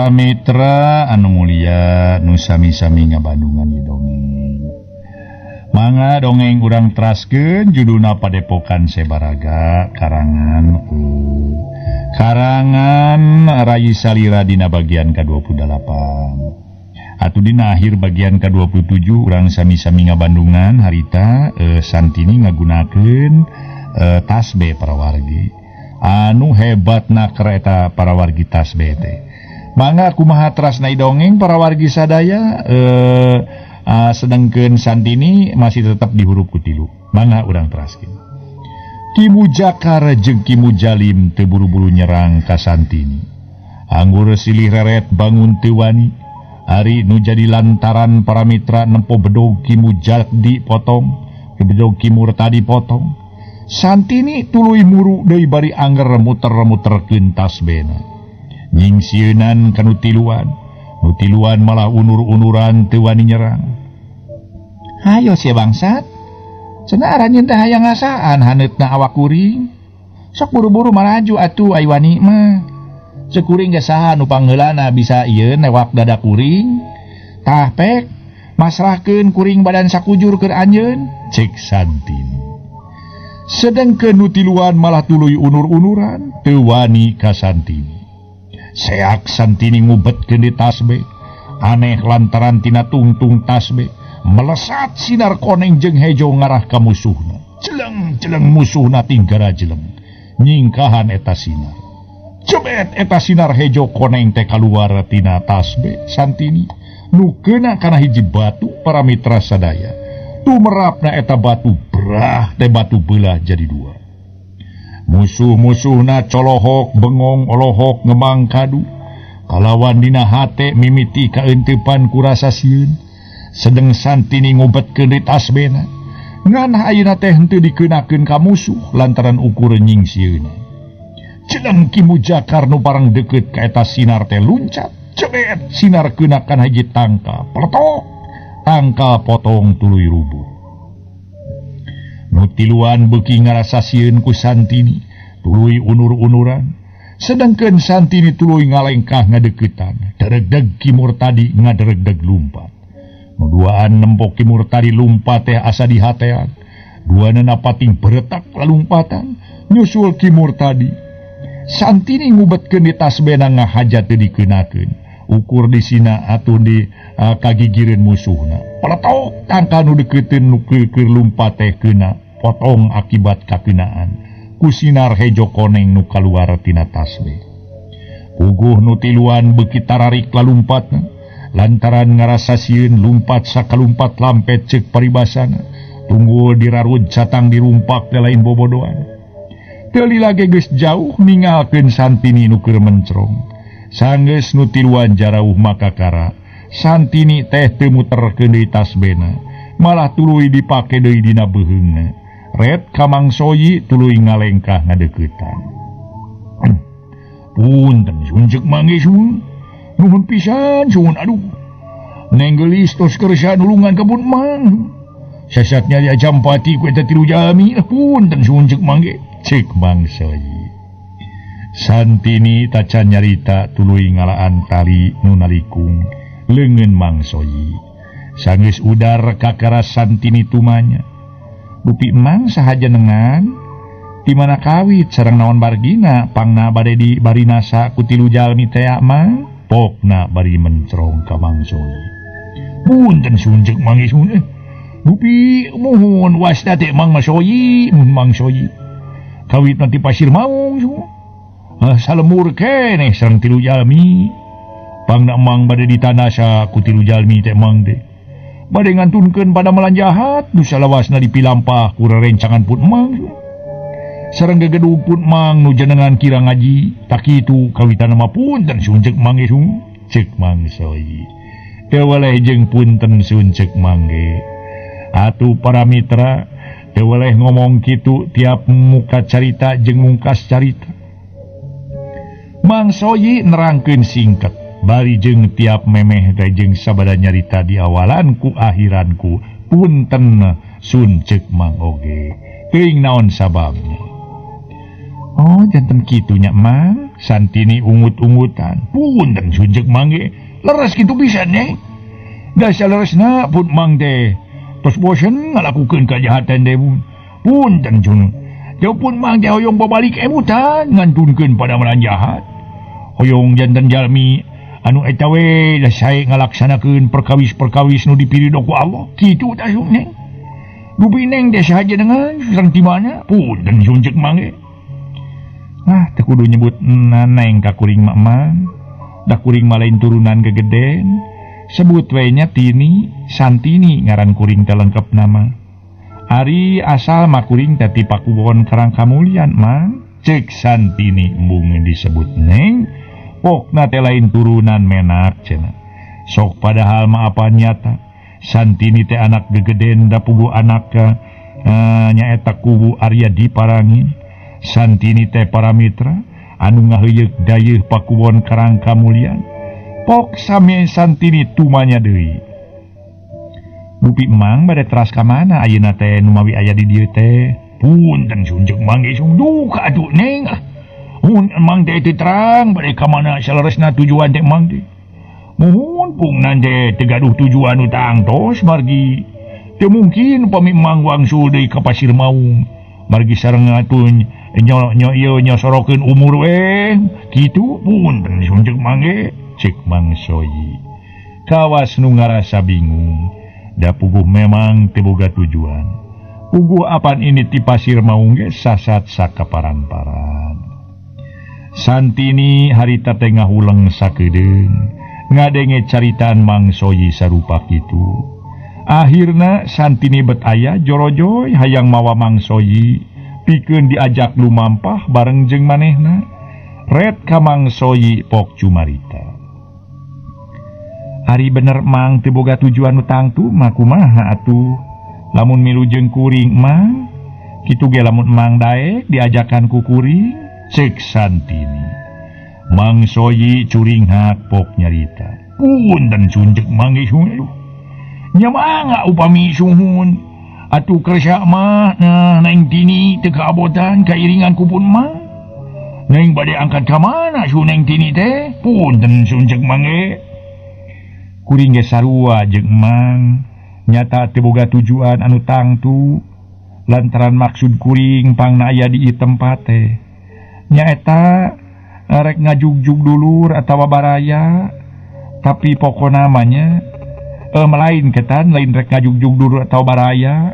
para mitra anu mulia nu sami-sami ngabandungan di dongeng. Mangga dongeng urang teraskeun judulna Padepokan Sebaraga karangan Rai Salira dina bagian ke-28. Atuh dina akhir bagian ke-27 urang sami-sami ngabandungan harita Santini ngagunakeun tasbih para wargi. Anu hebatna kereta para wargi tasbih teh. Mangga kumaha terasna dongeng para wargi sadaya sedengkeun Santini masih tetap di huruf kutilu. Mangga urang teraskeun. Ki Mujakar jeung Ki Mujalim teu buru-buru nyerang ka Santini. Anggur silih reret bangun teu wani. Ari nu jadi lantaran para mitra nempo bedog Ki Mujadi potong, bedog Ki Murtadi potong. Santini tuluy muru deui bari angger muter-muterkeun tasbehna. Nyingsieunan ka nutiluan malah unur-unuran teu wani nyerang. Hayo sia bangsat, cenah aranjeun teh hayang ngasaan haneutna awak kuring. Sok buru-buru maraju atuh ai wani mah. Sekuring ge saha nu pangheulana bisa ieu newak dada kuring. Tah pek masrahkeun kuring badan sakujur keur anjeun, cek Santini. Sedengkeun nutiluan malah tuluy unur-unuran teu wani ka Santini. Seak Santini ngubetkeun di tasbih. Aneh lantaran tina tungtung tasbih melesat sinar koneng jeung hejo ngarah ka musuhna. Jeleng-jeleng musuhna tinggara jeleng. Nyingkahan eta sinar. Cebet eta sinar hejo koneng teh kaluar tina tasbih Santini. Nukeuna kana hiji batu para mitra sadaya. Tumerapna eta batu brah teh batu belah jadi dua. Musuh-musuhna colohok bengong olohok ngemang kadu. Kalawan dina hate mimiti kaeunteupan ku rasa sieun. Sedeng Santini ngobetkeun di tasbehna. Ngan ayeuna teh henteu dikeunakeun ka musuh lantaran ukur nyingsieuna. Cenah Ki Mujakar nu parang deukeut ka eta sinar teh luncat. Cebet sinar keunakan hiji tangka. Peletok. Tangka potong tuluy rubuh. Nutiluan beuki ngarasa sieun ku Santini, tuluy unur-unuran. Sedengkeun Santini tuluy ngalengkah ngadeuketan. Deregdeg Ki Murtadi ngaderegdeg lumpat. Nuduaan nempok Ki Murtadi lumpat teh asa dihatean. Duana pating beretak lalumpatan nyusul Ki Murtadi. Santini ngubetkeun di tasbehna ngahajat teu dikeunakeun. Ukur di sina atuh di kagigireun musuhna. Peletok tangka nu deukeuteun nu keur lumpat teh keuna potong akibat kakeunaan ku sinar hejo koneng nu kaluar tina tasbih. Puguh nutiluan beuki tararik lalumpatna lantaran ngarasa sieun lumpat sakalumpat lampet ceuk paribasana. Tunggul dirarud catang dirumpak teh lain bobodohan. Teu lilage geus jauh ninggalkeun Santini nu keur mencrong. Sanggeus nutiluan jarauh makakara. Santini teh teu muterkeun deui tasbehna, malah tuluy dipake deui dina beuheungna. Ret ka mangsoyi tuluy ngalengkah ngadeuketan. Punten sunjeuk mangge sun. Nuhun pisan sun aduh. Nenggelis tos kersa nulungan kabun mang. Sasatnya dia jampati ku eta tilu jalmi. Punten sunjeuk mangge cek mangsoyi. Santini tacan nyarita tuluy ngalaan tali nu nalikung leungeun mangsoyi. Sanggeus udar kakara Santini tumanya. Bupi emang sahaja nengan di mana kawit sareng naon bargina pangna bade di bari nasa ku tilu jalmi teh mah pokna bari mencrong ka mangsoyi. Punten sunjeuk mangge sun Bupi mohon wasda teh mang masoyi mun mangsoyi. Kawit nanti pasir maung sun. Salemur keneh sareng tilu jalmi. Pangna emang bade ditanasa ku tilu jalmi teh emang teh. Bade ngantunkeun pada melanjahat nu salawasna dipilampah ku rerencangan pun emang. Sareng gegedug pun emang nu jenengan kira ngaji. Tak kitu kawitanna mah punten sunjeuk mangge sun. Ceuk mangsoyi. Teu weleh jeung punten sunjeuk mangge. Atuh para mitra, teu weleh ngomong kitu tiap muka carita jeung mungkas carita. Mangsoyi nerangkeun singket bari jeung tiap memeh teh jeung sabada nyarita di awalanku akhiranku punten sun ceuk mang oge teuing naon sababnya. Oh janten kitu nya mang Santini ungut-ungutan. Punten sunjek mangge. Leres gitu pisan nih. Dasar leresna pun mang teh. Tos bosen ngalakukeun kajahatan teh. Punten sun. Jauh pun mang teh hoyong babalik emutan ngantunkeun pada meran jahat. Hoyong janten jalmi anu eta we da sae ngalaksanakeun perkawis-perkawis nu dipilih ku Allah. Kitu tah sun neng. Dupi neng teh sahaja dengan sareng timana. Punten sunjek mangge. Teu kudu nyebut neng ka kuring mamang. Da kuring malain turunan gegeden. Sebut we nya Tini, Santini ngaran kuring teh lengkep nama. Ari asal makuring teh ti Pakuwon Karang Kamulyan mang. Cek Santini embung disebut neng. Pokna teh lain turunan menak cenah. Sok padahal mah apa nyata. Santini teh anak gegeden da pugu anak nyaeta kubu Arya Diparangin. Santini teh para mitra anu ngaheuyeuk dayeuh Pakuwon Karang Kamulyan. Pok sami Santini tumanya deui. Bupi emang bade teras ka mana ayeuna teh nu mawi aya di dieu teh. Punten sunjek mangge sung duka atuh neng. Mun emang teh teu terang bade ka mana saleresna tujuan teh emang teh. Muhun pungnan teh teu gaduh tujuan nu tangtos margi. Teu mungkin upami emang wangsul deui ka Pasir Maung. Margi sareng ngatun nyosorokeun umur we. Kitu punten sunjek mangge. Cek Mang Soyi. Kawas nu ngarasa bingung. Da puguh memang teu boga tujuan. Puguh apan ini ti Pasir Maung ge sasat sakaparan-paran. Santini harita teh ngahuleng sakeudeung ngadenge caritaan Mang Soyi sarupa kitu. Akhirna Santini bet aya jorojoy hayang mawa Mang Soyi pikeun diajak lumampah bareng jeung manehna. Red ka Mang Soyi pok cumarita. Hari bener mang teu boga tujuan nu tangtu mah kumaha atuh. Lamun milu jeung kuring mang kitu ge lamun mang daek diajakan ku kuring. Cek Santini. Mang Soyi curing hak pok nyarita. Punten sunjek mangge sung. Nya mangga upami suhun atuh kersa mah neng Tini teu kaabotan kairingan kupun mah. Neng bade angkat ka mana su neng Tini teh? Punten sunjek mangge. Kuring ge sarua jeung mang nyata teu boga tujuan anu tangtu lantaran maksud kuring pangna aya di ieu tempat teh nyaeta rek ngajugjug dulur atawa baraya tapi pokona namanya melain ketan lain rek ngajugjug dulur atawa baraya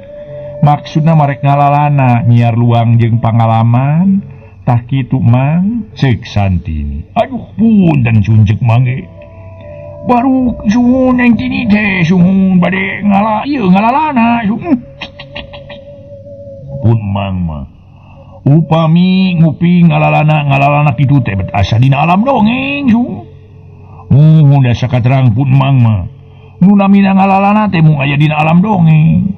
maksudna marek ngalalana nyiar luang jeung pangalaman tah kitu mang. Cek Santini. Aduh punten sunjek mangge. Baru suhun neng Tini teh suhun bade ngalalana pun mang mah upami ngupi ngalalana kitu teh bet asa dina alam dongeng suhun da sakaterang pun mang mah nu namina ngalalana teh mung aya dina alam dongeng.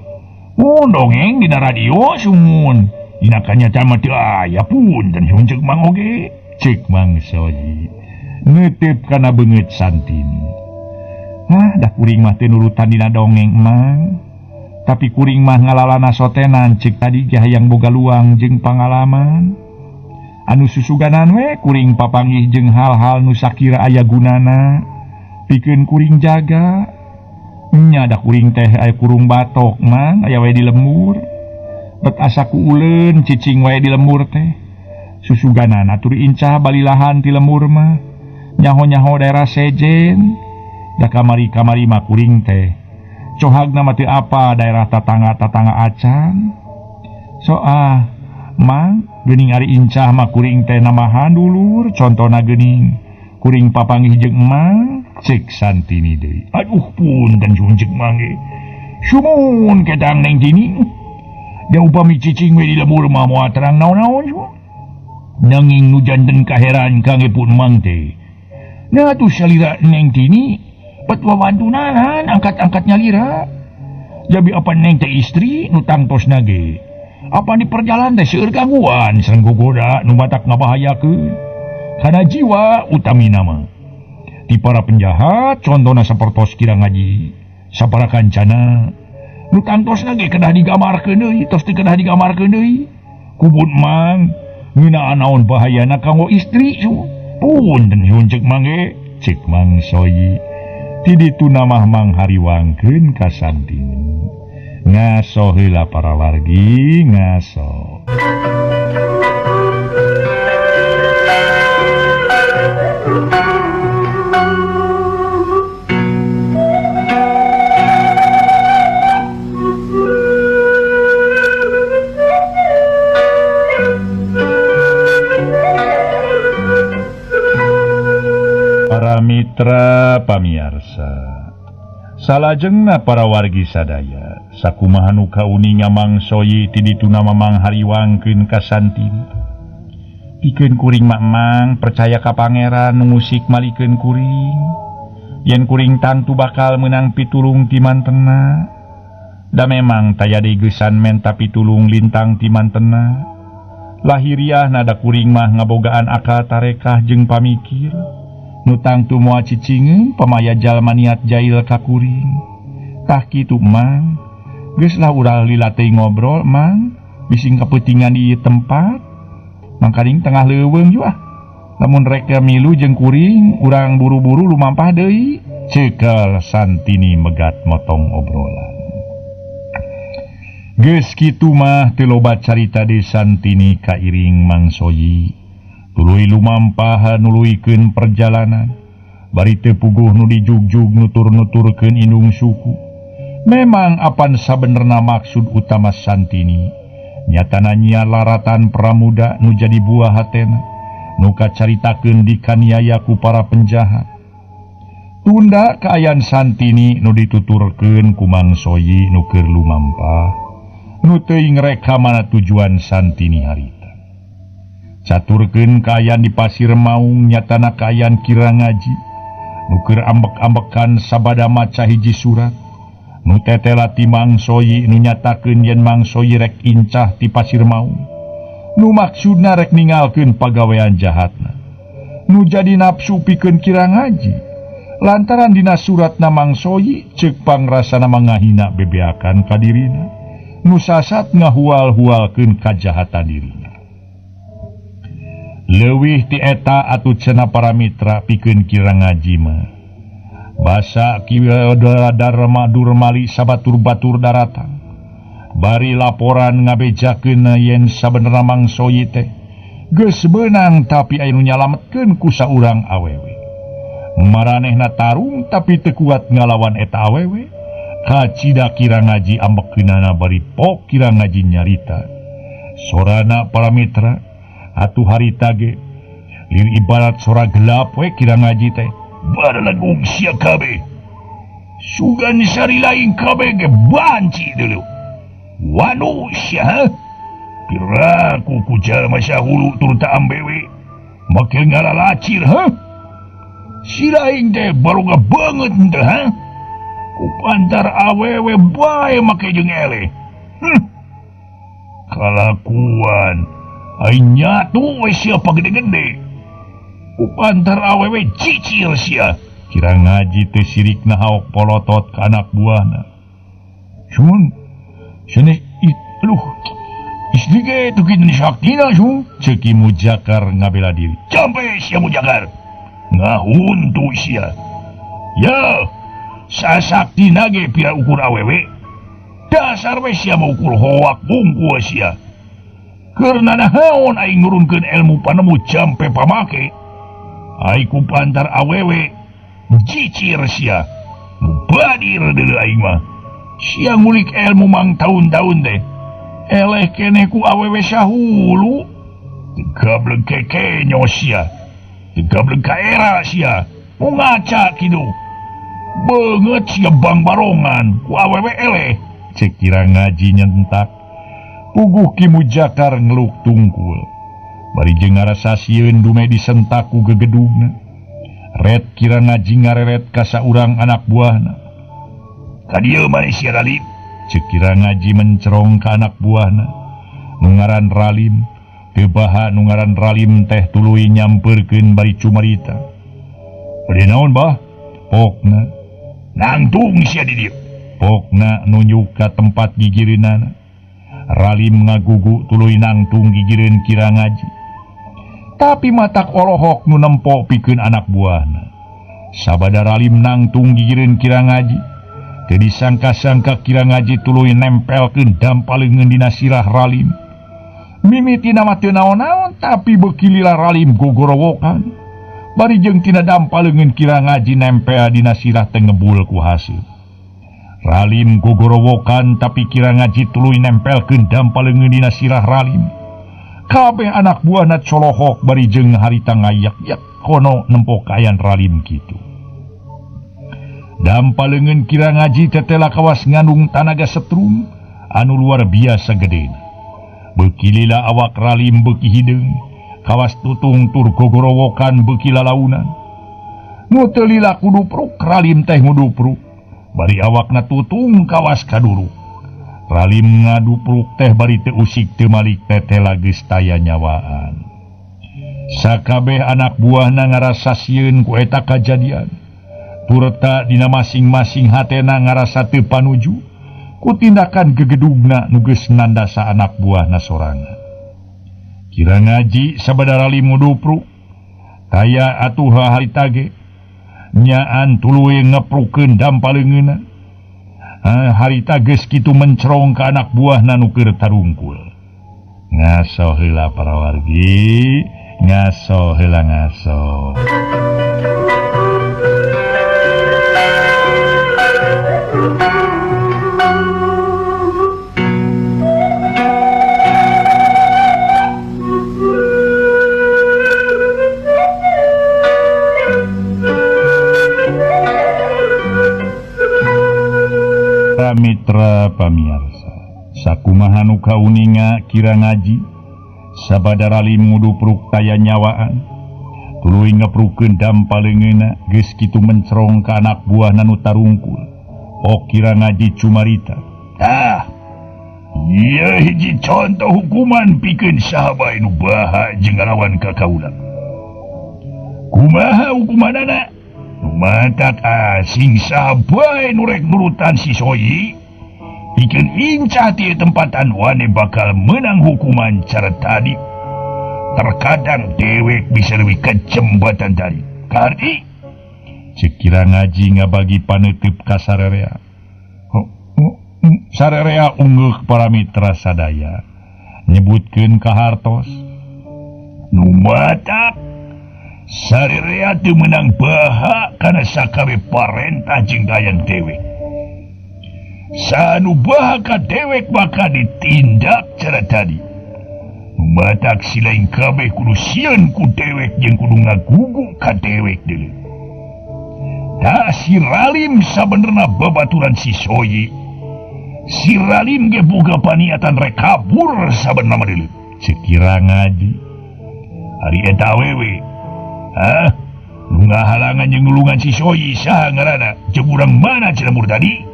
Dongeng dina radio suhun dina kanyataan mah teu aya punten sunjek mang oge. Cek Mang Soyi netep kana beungeut Santini. Dah kuring mah teu nurutan dina dongeng mang. Tapi kuring mah ngalalana sotenan cek tadi ge hayang boga luang jeung pangalaman. Anu susuganan we kuring papanggih jeung hal-hal nu sakira aya gunana pikeun kuring jaga. Nya da kuring teh aya kurung batok mang aya we di lembur. Bet asa ku uleun cicing we di lembur teh. Susuganan atur incah balilahan ti lembur mah. Nyaho-nyaho daerah sejen. Da kamari-kamari mah kuring teh cohagna mah teu apa daerah tatangga-tatangga acan. Mang geuning ari incah mah kuring teh namahan dulur contona geuning kuring papanggih jeung mang. Cek Santini deui. Aduh punten sunjek mangge. Sumun ketang neng Tini. Da upami cicing we di lembur mah moal terang naon-naon nanging nu janten kaheran kangge pun mang teh. Nah atuh salira neng Tini bet wawantunan angkat-angkat nyalira. Jabi apa neng teh istri nu tangtosna ge. Apa di perjalanan teh seueur gangguan sareng gogoda nu batak ngabahayakeun kana jiwa utamina mah. Ti para penjahat contona sapertos kira ngaji sapara kancana nu tangtosna ge kedah digamarkeun deui tos teu kedah digamarkeun deui. Kubun mang ngeunaan naon bahayana kanggo istri Punten nyuwun cek mangge, cek Mang Soyi. Ti ditu namah Mang hariwangkeun ka Santini. Ngaso heula para wargi, ngaso. Para mitra pamiarsa, salajengna para wargi sadaya, sakumaha nu kauninga Mang Soyi ti ditu nama Mang hariwangkeun ka Santini. Pikeun kuring Mang percaya ka pangeran nu musik malikeun kuring, yen kuring tangtu bakal meunang pitulung ti mantenna. Da memang tayade geusan menta pitulung lintang ti mantenna. Lahiriah nada kuring mah ngabogaan akal tarekah jeung pamikir. Nutang tu moal cicingeun pamaya jalma niat jail ka kuring. Tah kitu Mang, geus lah urang lila teuing ngobrol Mang, bising kapeutingan di ieu tempat. Mangkaring tengah leuweung ju ah. Lamun rek milu jeung kuring, urang buru-buru lumampah deui. Cekel Santini megat motong obrolan. Geus kitu mah teu loba carita di Santini kairing Mang Soyi. Tuluy lumampah nuluykeun perjalanan, bari teu puguh nu dijugjug nutur-nuturkeun indung suku. Memang apan sabenerna maksud utama Santini, nyatana nya laratan pramuda nu jadi buah hatena, nu kacaritakeun dikaniaya ku para penjahat. Tunda kaayaan Santini nu dituturkeun ku Mang Soyi nu keur lumampah, nu teuing reka mana tujuan Santini harita. Caturkeun kaayaan di Pasir Maung nyatana kaayaan Kirangaji, nu keur ambek-ambekan sabada maca hiji surat, nu tetela ti Mang Soyi nu nyatakeun yen Mang Soyi rek incah ti Pasir Maung, nu maksudna rek ningalkeun pagawean jahatna, nu jadi nafsu pikeun Kirangaji, lantaran dina suratna Mang Soyi ceuk pangrasana mangahina bebeakan ka dirina, nu sasat ngahual-hualkeun kajahatan dirina. Leuwih ti eta atuh cenah para mitra pikeun Kirangaji mah. Basa kiwadar durmali sabatur-batur daratan. Bari laporan ngabejakeun yen sabenerna Mang Soyi teh geus beunang tapi aya nu nyalametkeun ku saurang awewe. Maranehna tarung tapi teu kuat ngalawan eta awewe. Kacida Kirangaji ambekeunana bari pok Kirangaji nyarita. Sorana para mitra atuh harita ge lir ibarat sora gelap we Kirangaji teh baralagung sia kabe sugan sari lain kabe ge banci dulu wanu sia piraku ku jalma sahulu tur ta ambewe make ngalalacir si lain teh baruga banget teh ku pantar awewe bae make jeung ele kalakuan ai nyatu we sia pagede-gede. Upantar awewe cicil sia. Kirangaji teh sirikna haok polotot ka anak buahna. Cuman cenah aduh istri ge tukin saktina su. Ceuk Mujakar ngabela diri. Campe sia Mujakar. Ngahuntu sia. Ya, sasaktina ge pira ukur awewe. Dasar we sia mau ukur hoak bungkul sia. Karena nahaon aing nurunkeun ilmu panemu jampe pamake, aing ku pantar awewe jicir sia, mubadir deuleu aing mah. Sia ngulik ilmu mang tahun-tahun teh, eleh keneh ku awewe sahulu, tegableug kekenyo sia, tegableug ka era sia, mu ngaca kidu, beungeut sia bang barongan ku awewe eleh, cek Kirangaji nyentak. Puguh Ki Mujakar ngeluk tungkul. Bari jeung ngarasa sieun dume disentak ku gegedugna. Red Kirangaji ngareret ka saurang anak buahna. Ka dieu mane sia Ralim, ceuk Kirangaji mencerong ka anak buahna. Nu ngaran Ralim, teu baha nu ngaran Ralim teh tuluy nyampeurkeun bari cumarita. Bade naon bah? Pokna nangtung sia di dieu. Pokna nunjuk ka tempat gigireunana. Ralim ngagugu tuluy nangtung gigireun Kirangaji. tapi matak olohok nu nempo pikeun anak buahna. Sabada Ralim nangtung gigireun Kira Ngaji, teu disangka-sangka Kira Ngaji tuluy nempelkeun dampaleungeun dina sirah Ralim. Mimitina mah teu naon-naon tapi beuki lila Ralim gogorowokan. Bari jeung tina dampaleungeun Kira Ngaji nempel dina sirah teu ngebul ku haseul. Ralim gogorowokan tapi Kira Ngaji tuluy nempelkeun dampaleungeun dina sirah Ralim. Kabeh anak buahna colohok bari jeung harita ngayak-yak kono nempo kayan Ralim kitu. Dampaleungeun Kira Ngaji tetela kawas ngandung tanaga setrum anu luar biasa gedena. Beuki lila awak Ralim beuki hideung, kawas tutung tur gogorowokan beuki lalaunan. Nu teu lila kudupruk Ralim teh ngudupruk. Bari awakna tutung kawas kaduruk. Ralim ngadupruk teh bari teu usik teu malik tetela geus taya nyawaan. Sakabeh anak buahna ngarasa sieun ku eta kajadian. Turta dina masing-masing hatena ngarasa teu panuju ku tindakan gegedugna nu geus nandasa anak buahna sorangan. Kira Ngaji sabada Ralim ngudupruk, taya atuh harita ge nyaan tuluy ngeprukeun dampaleungeunna. Harita geus kitu mencrong ka anak buahna nu keur tarungkul. Ngaso heula para wargi, ngaso heula ngaso. Mitra pamirsa, sakumaha nu kauninga Kira Ngaji sabada Ralim ngudupruk taya nyawaan tuluy ngeprukeun dampaleungeunna geus kitu mencrong ka anak buahna nu tarungkul. Kira Ngaji cumarita, tah ieu hiji contoh hukuman pikeun saha bae nu baha jeung ngarawan ka kaula. Kumaha hukumanana? Matak asing sabae nu rek nurutan si Soyi pikeun incah ti tempatan wane bakal menang hukuman cara tadi. Terkadang dewek bisa lebih kejem batan tadi. Kardi ceuk Kira Ngaji ngabagi paneuteub ka sarerea. Sarerea unggeuh para mitra sadaya nyebutkeun ka hartos. Nu matak sarerea teu menang baha kana sakabeh parentah jeung dayang dewek. Sanu baha ka dewek maka ditindak cara tadi. Matak si lain kabeh kudu sieun ku dewek jeung kudu ngagugu ka dewek deuleu. Da si Ralim sabenerna babaturan si Soyi. Si Ralim ge boga paniatan rek kabur sabenerna mah deuleu. Ceuk Kira Ngaji, ari eta awewe nu ngahalangan jeung nulungan si Soyi saha ngaranna? Jeburang mana cenah Murtadi?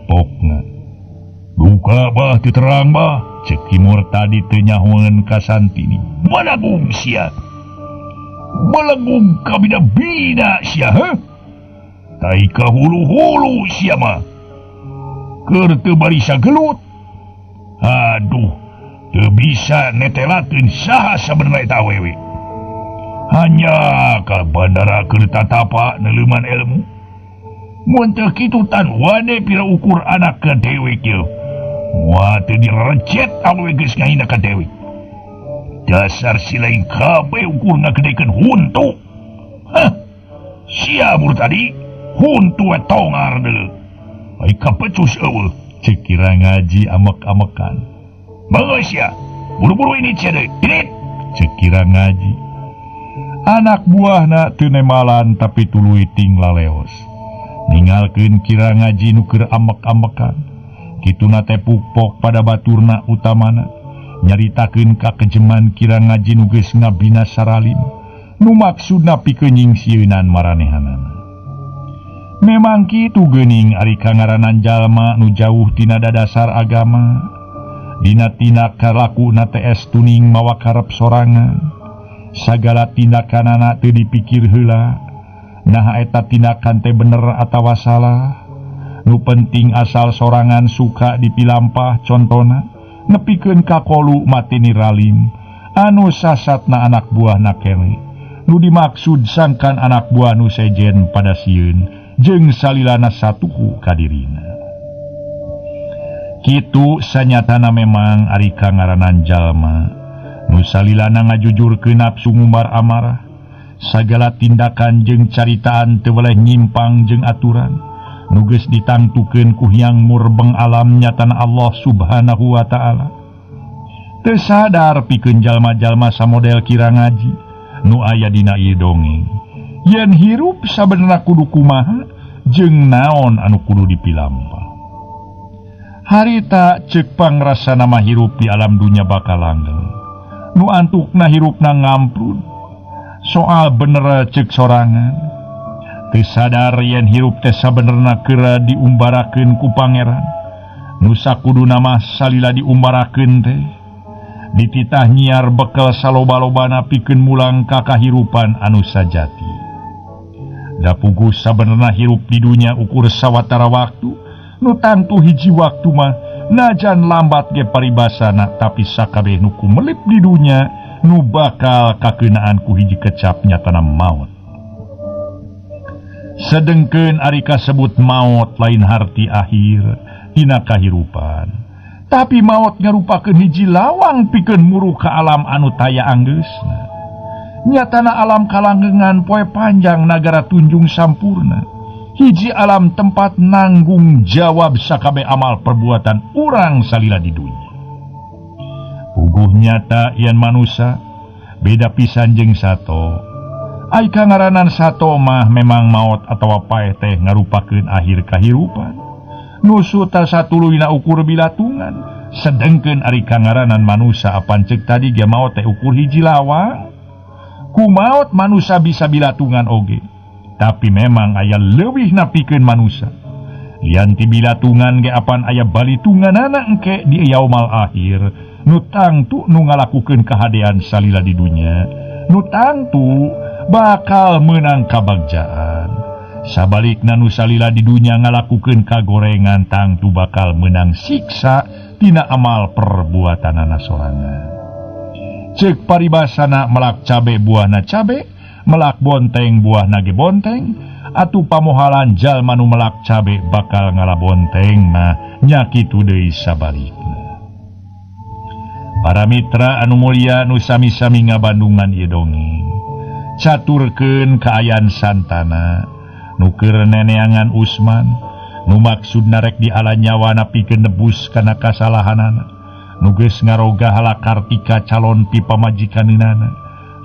Pokna duka bah teu terang bah, ceuk Murtadi teu nyahoeun ka Santini. Balagung sia, balagung ka bida-bida sia heuh. Tai ka hulu-hulu sia mah keur teu bari sagelut. Aduh, teu bisa netelakeun saha sabenerna eta awewe. Hanya ka bandara keur tatapa neleuman ilmu. Mun teu kitu tan wane pira ukur anak ka dewek ieu. Moal teu direcet awewe geus ngahina ka dewek. Dasar si lain kabeh ukur ngagedekeun huntu. Sia Murtadi, huntu we tongar deuleu. Ai kapecus eueuh, ceuk Kira Ngaji amek-amekan. Bagus ya, buru-buru ini cia deui. Dit, ceuk Kira Ngaji. Anak buahna teu nemalan tapi tuluy ting laleos. Ninggalkeun Kira Ngaji nu keur amek-amekan. Kituna teh pukpok pada baturna utamana nyaritakeun ka kejeman Kira Ngaji nu geus ngabina Ralim nu maksudna pikeun nyingsieunan maranehanana. Memang kitu geuning ari kangaranan jalma nu jauh tina dadasar agama. Dina tindak lakuna teh tuning mawa karep sorangan. Sagala tindakanana teu dipikir heula, nah eta tindakan teh bener atawa salah. Nu penting asal sorangan suka dipilampah contona nepikeun ka kolu mateni Ralim anu sasatna anak buah nakene nu dimaksud sangkan anak buah nu sejen pada sieun jeung salilana satuhu kadirina. Kitu sanyatana memang ari kangaranan jalma nu salilana ngajujurkeun nafsu ngumbar amarah, sagala tindakan jeung caritaan teu boleh nyimpang jeung aturan nu geus ditangtukeun ku Hyang Murbeng alam nyatana Allah Subhanahu wa taala. Teu sadar pikeun jalma-jalma samodel kira ngaji nu aya dina ieu dongeng yen hirup sabenerna kudu kumaha jeung naon anu kudu dipilampa. Harita ceuk pangrasana mah hirup di alam dunya bakal langgeng, nu antukna hirupna ngamprun soal bener ceuk sorangan. Teu sadar yen hirup teh sabenerna keura diumbarakeun ku Pangeran nu sakuduna mah salila diumbarakeun teh dititah nyiar bekel saloba-lobana pikeun mulang ka kahirupan anu sajati. Da puguh sabenerna hirup di dunya ukur sawatara waktu nu tangtu hiji waktu mah najan lambat ge paribasana tapi sakabeh nu kumelip di dunya nu bakal kakeunaan ku hiji kecap nyatana maut. Sedengkeun ari kasebut maut lain harti akhir dina kahirupan, tapi maut ngarupakeun hiji lawang pikeun muruh ka alam anu taya anggeusna. Nyatana alam kalanggengan poe panjang nagara tunjung sampurna, hiji alam tempat nanggung jawab sakabeh amal perbuatan urang salila di dunya. Puguh nyata yen manusia beda pisan jeung sato. Ai kangaranan sato mah memang maut atawa paeh teh ngarupakeun akhir kahirupan nu suta satuluyna ukur bilatungan, sedengkeun ari kangaranan manusia apan ceuk tadi ge maot teh ukur hiji lawang. Ku maot manusia bisa bilatungan oge, tapi memang aya leuwih napikeun manusia. Lian ti bilatungan ge apan aya balitunganana engke di yaumul akhir nu tangtu nu ngalakukeun kahadean salila di dunya, nu tangtu bakal menang kabagjaan. Sabalikna nu salila di dunya ngalakukeun kagorengan tangtu bakal menang siksa tina amal perbuatanana sorangan. Ceuk paribasana melak cabe buahna cabe, melak bonteng buahna ge bonteng, atuh pamohalan jalma nu melak cabe bakal ngalabonteng nah nya kitu deui sabalikna. Para mitra anu mulya nu sami-sami ngabandungan ieu dongeng, caturkeun kaayaan santana nu keur neneangan Usman nu maksudna rek di ala nyawana pikeun nebus kana kasalahanana nu geus ngaroga hala Kartika calon pi pamajikaneunana.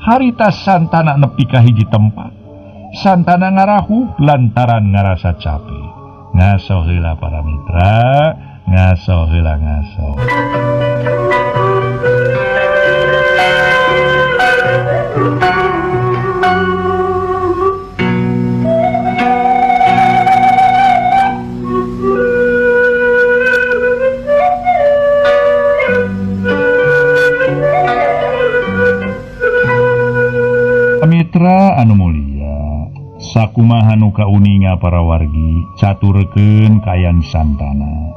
Harita santana nepi ka hiji tempat, santana ngarahuh lantaran ngarasa capek. Ngaso heula para mitra, ngaso heula ngaso. Mitra anu mulia, sakumaha nu kauninga para wargi caturkeun kaayaan santana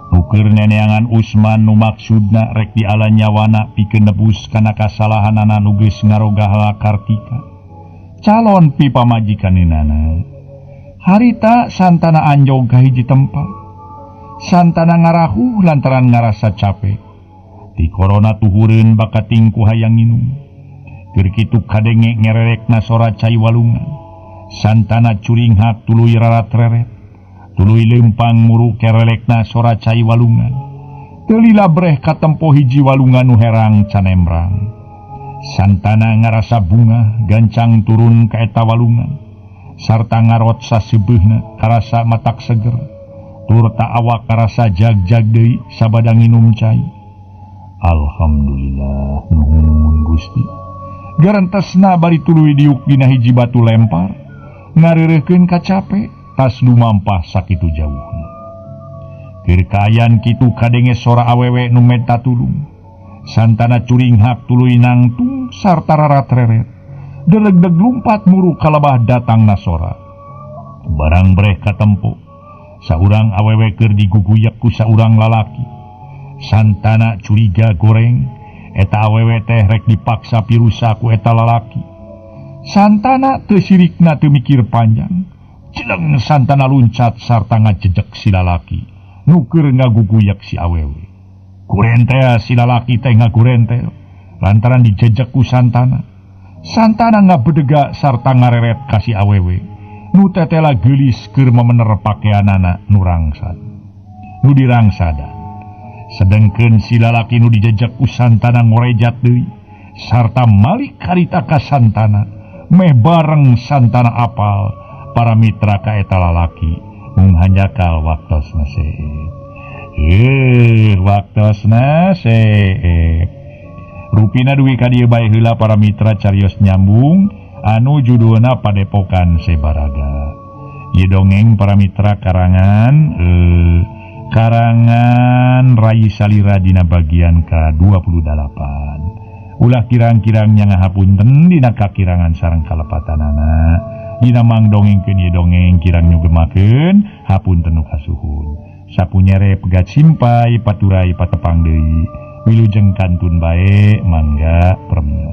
nu keur neneangan Usman nu maksudna rek di ala nyawana pikeun nebus kana kasalahanana nu geus ngaroga hala Kartika calon pi pamajikaneunana. Harita santana anjog ka hiji tempat, santana ngarahuh lantaran ngarasa capek. Ti korona tuhureun bakat tingku hayang nginum. Keur kitu kadenge ngererekna sora cai walungan, santana curing hak tuluy rarat-reret, tuluy lempang muru kerelekna sora cai walungan, teu lila breh katempo hiji walungan nu herang canemrang. Santana ngarasa bunga gancang turun ka eta walungan, sarta ngarot saseubeuna karasa matak seger, tur ta awak karasa jag-jag deui sabada nginum cai. Alhamdulillah nuhun Gusti. Garantesna bari tuluy diuk dina hiji batu lempar, ngareureukeun ka capek, tas lumampah sakitu jauhna. Keur kaayaan kitu kadenge sora awewe nu menta tulung, santana curing hak tuluy nangtung sarta rarat-reret, deleg-deg lumpat muru kalebah datangna sora. Barang breh katempo, saurang awewe keur diguguyak ku saurang lalaki, santana curiga goreng, eta awewe teh rek dipaksa pirusa ku eta lalaki. Santana teu sirikna teu mikir panjang. Cileng santana luncat sarta ngajejek si lalaki. Nuker ngaguguyak si awewe. Kurentel si lalaki teh ngagurentel lantaran dijejek ku santana. Santana ngabedega sarta ngareret kasih awewe. Nu tetela geulis keur memener pakaianana nu rangsad. Nu dirangsada. Sedengkeun si lalaki nu dijejek ku santana ngorejat deui sarta malik harita ka santana meh bareng santana apal para mitra ka eta lalaki mung hanjakal waktosna seueur. Waktosna seueur. Rupina duwi ka dieu bae heula para mitra carios nyambung anu judulna Padepokan Sebaraga. Ieu dongeng para mitra karangan Rai Salira dina bagian ke-28. Ulah kirang-kirang nya ngahapunten dina kakirangan sareng kalepatanana. Dina mangdongengkeun ieu dongeng kirang nyugemakeun hapunten nu kasuhun. Sapunyere pegat simpai paturai patepang deui. Wilujeng kantun bae mangga premio.